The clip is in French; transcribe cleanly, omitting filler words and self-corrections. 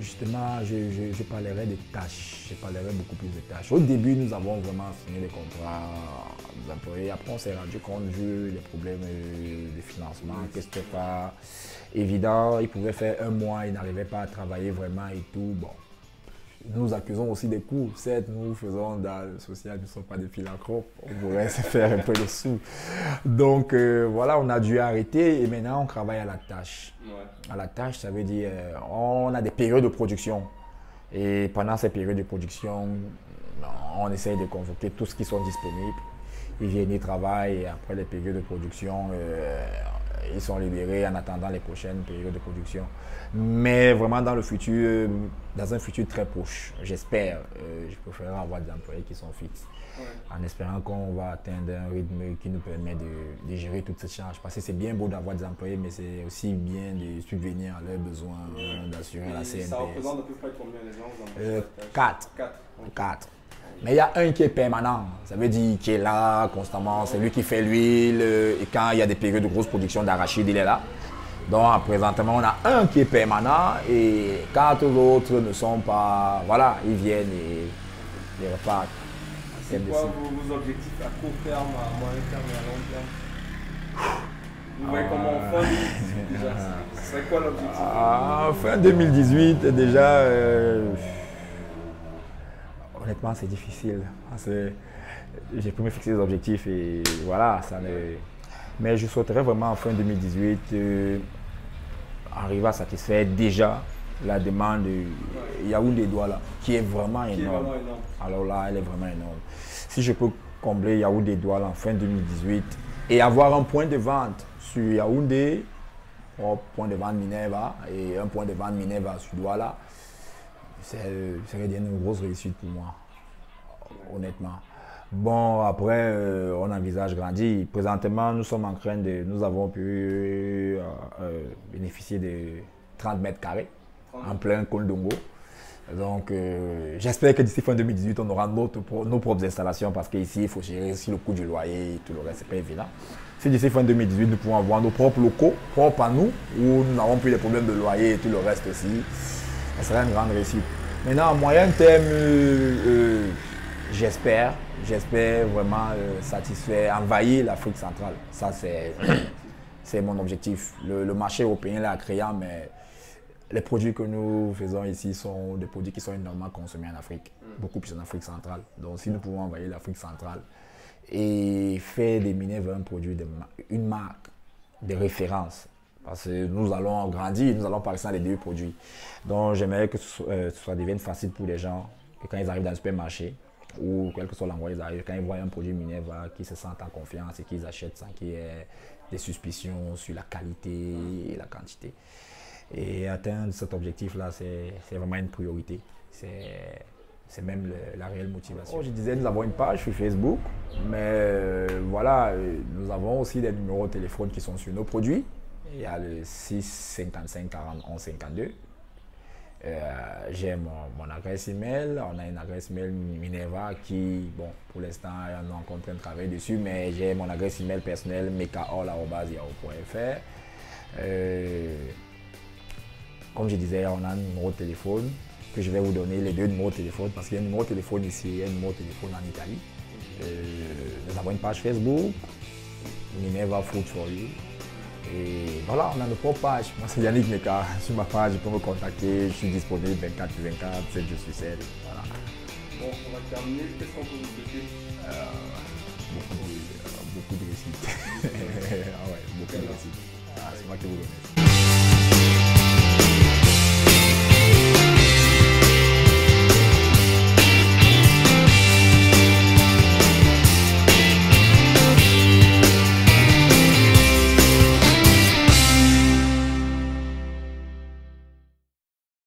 justement, je parlerai des tâches. Je parlerai beaucoup plus de tâches. Au début, nous avons vraiment signé des contrats des employés. Après, on s'est rendu compte, vu les problèmes de financement, que ce n'était pas évident. Ils pouvaient faire un mois, ils n'arrivaient pas à travailler vraiment et tout. Bon. Nous accusons aussi des coûts. Certes, nous faisons dans le social, nous ne sommes pas des philanthropes. On pourrait se faire un peu de sous. Donc voilà, on a dû arrêter et maintenant on travaille à la tâche. Ouais. À la tâche, ça veut dire on a des périodes de production. Et pendant ces périodes de production, on essaye de convoquer tous ceux qui sont disponibles. Ils viennent, ils travaillent et après les périodes de production, ils sont libérés en attendant les prochaines périodes de production. Mais vraiment dans le futur, dans un futur très proche, j'espère, je préférerais avoir des employés qui sont fixes. Ouais. En espérant qu'on va atteindre un rythme qui nous permet de gérer toutes ces charges. Parce que c'est bien beau d'avoir des employés, mais c'est aussi bien de subvenir à leurs besoins, d'assurer la CNPS. Ça représente à peu près combien les gens? 4. 4. Mais il y a un qui est permanent, ça veut dire qu'il est là constamment, c'est lui qui fait l'huile et quand il y a des périodes de grosse production d'arachide, il est là. Donc présentement, on a un qui est permanent et 4 autres ne sont pas, voilà, ils viennent et ils repartent. C'est quoi vos objectifs à court terme, à moyen terme et à long terme? Vous voyez comment fin 2018 déjà? C'est quoi l'objectif? Fin 2018 déjà... honnêtement, c'est difficile. J'ai pu me fixer des objectifs et voilà. Mais je souhaiterais vraiment en fin 2018 arriver à satisfaire déjà la demande de Yaoundé-Douala, qui est vraiment énorme. Alors là, elle est vraiment énorme. Si je peux combler Yaoundé-Douala en fin 2018 et avoir un point de vente sur Yaoundé, point de vente Minerva et un point de vente Minerva sur Douala, ça serait une grosse réussite pour moi, honnêtement. Bon, après, on envisage grandir. Présentement, nous avons pu bénéficier de 30 mètres carrés en plein Kondongo. Donc, j'espère que d'ici fin 2018, on aura nos propres installations parce qu'ici, il faut gérer aussi le coût du loyer et tout le reste, c'est pas évident. Si d'ici fin 2018, nous pouvons avoir nos propres locaux, propres à nous, où nous n'avons plus les problèmes de loyer et tout le reste aussi, ça serait une grande réussite. Maintenant, à moyen terme, j'espère vraiment satisfaire, envahir l'Afrique centrale. Ça, c'est mon objectif. Le marché européen est attrayant, mais les produits que nous faisons ici sont des produits qui sont énormément consommés en Afrique, beaucoup plus en Afrique centrale. Donc, si nous pouvons envahir l'Afrique centrale et faire des Minerva un produit, une marque de référence, parce que nous allons grandir, nous allons passer dans les deux produits. Donc, j'aimerais que ça devienne facile pour les gens, que quand ils arrivent dans le supermarché, ou quel que soit l'endroit où ils arrivent, quand ils voient un produit Minerva, qu'ils se sentent en confiance et qu'ils achètent sans qu'il y ait des suspicions sur la qualité et la quantité. Et atteindre cet objectif-là, c'est vraiment une priorité. C'est même la réelle motivation. Je disais, nous avons une page sur Facebook, mais voilà, nous avons aussi des numéros de téléphone qui sont sur nos produits. Il y a le 6 55 40 11 52. J'ai mon adresse email. On a une adresse email Minerva qui, bon, pour l'instant, on est en train de travailler dessus, mais j'ai mon adresse email personnelle mekaol@yahoo.fr. Comme je disais, on a un numéro de téléphone que je vais vous donner, les deux numéros de téléphone, parce qu'il y a un numéro de téléphone ici et un numéro de téléphone en Italie. Nous avons une page Facebook, Minerva Food for You. Et voilà, on a notre propre page. Moi, c'est Yannick Meka. Sur ma page, je peux me contacter. Je suis disponible 24/24, 7 jours sur 7. Voilà. Bon, on va terminer. Qu'est-ce qu'on peut vous souhaiter? Beaucoup de réussite. Ah ouais, beaucoup de réussite. C'est moi qui vous remercie.